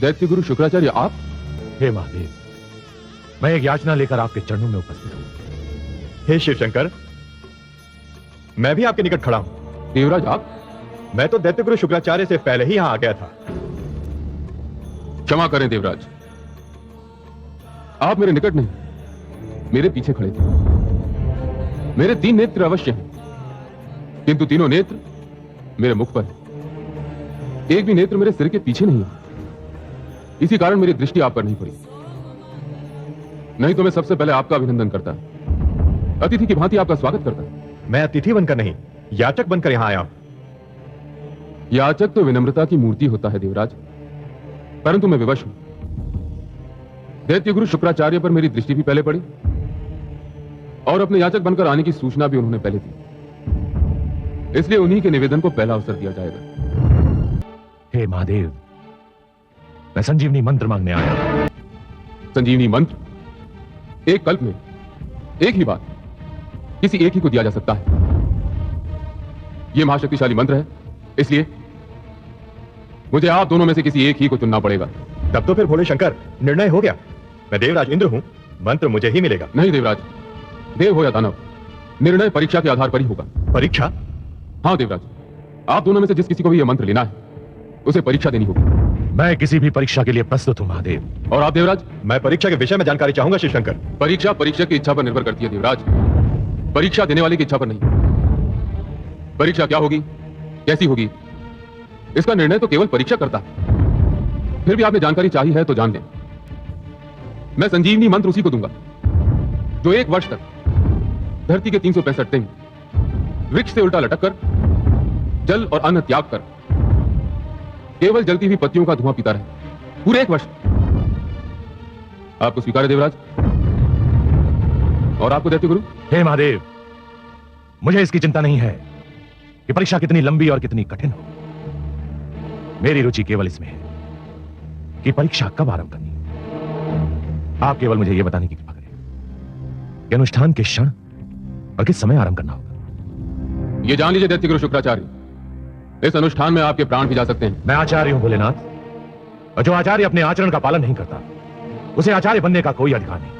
दैत्य गुरु शुक्राचार्य आप? हे महादेव, मैं एक याचना लेकर आपके चरणों में उपस्थित हूं। हे शिव शंकर, मैं भी आपके निकट खड़ा हूं। देवराज आप? मैं तो दैत्य गुरु शुक्राचार्य से पहले ही यहां आ गया था। क्षमा करें देवराज, आप मेरे निकट नहीं, मेरे पीछे खड़े थे। मेरे 3 नेत्र अवश्य हैं, किंतु तीनों नेत्र मेरे मुख पर है। एक भी नेत्र मेरे सिर के पीछे नहीं है। इसी कारण मेरी दृष्टि आप पर नहीं पड़ी। नहीं तो मैं सबसे पहले आपका अभिनंदन करता, अतिथि की भांति आपका स्वागत करता। मैं अतिथि बनकर नहीं, याचक बनकर यहां आया हूं। याचक तो विनम्रता की मूर्ति होता है देवराज, परंतु मैं विवश हूं। दैत्य गुरु शुक्राचार्य पर मेरी दृष्टि भी पहले पड़ी और अपने याचक बनकर आने की सूचना भी उन्होंने पहले दी, इसलिए उन्हीं के निवेदन को पहला अवसर दिया जाएगा। हे महादेव, मैं संजीवनी मंत्र मांगने आया हूं। संजीवनी मंत्र? एक कल्प में एक ही बात किसी एक ही को दिया जा सकता है। यह महाशक्तिशाली मंत्र है, इसलिए मुझे आप दोनों में से किसी एक ही को चुनना पड़ेगा। तब तो फिर भोले शंकर, निर्णय हो गया। मैं देवराज इंद्र हूं, मंत्र मुझे ही मिलेगा। नहीं देवराज, देव हो या दानव, निर्णय परीक्षा के आधार पर ही होगा। परीक्षा? हाँ देवराज, आप दोनों में से जिस किसी को भी यह मंत्र लेना है उसे परीक्षा देनी होगी। मैं किसी भी परीक्षा के लिए प्रस्तुत हूं महादेव। और आप देवराज? मैं परीक्षा के विषय में जानकारी चाहूंगा शिव शंकर। परीक्षा परीक्षक की इच्छा पर निर्भर करती है देवराज, परीक्षा देने वाले की इच्छा पर नहीं। परीक्षा क्या होगी, कैसी होगी, इसका निर्णय तो केवल परीक्षा करता है। फिर भी आपने जानकारी चाहिए है तो जान लें। मैं संजीवनी मंत्र उसी को दूंगा जो 1 वर्ष तक धरती के 365 दिन वृक्ष से उल्टा लटक कर, जल और अन्न त्याग कर, केवल जलती हुई पत्तियों का धुआं पीता रहे पूरे 1 वर्ष। आपको स्वीकार है देवराज? और आपको दैत्य गुरु? हे महादेव, मुझे इसकी चिंता नहीं है कि परीक्षा कितनी लंबी और कितनी कठिन हो। मेरी रुचि केवल इसमें है कि परीक्षा कब आरंभ करनी है। आप केवल मुझे यह बताने की कृपा करें कि अनुष्ठान किस क्षण और किस समय आरंभ करना होगा। यह जान लीजिए दैत्य गुरु शुक्राचार्य, इस अनुष्ठान में आपके प्राण भी जा सकते हैं। मैं आचार्य हूं भोलेनाथ, और जो आचार्य अपने आचरण का पालन नहीं करता उसे आचार्य बनने का कोई अधिकार नहीं।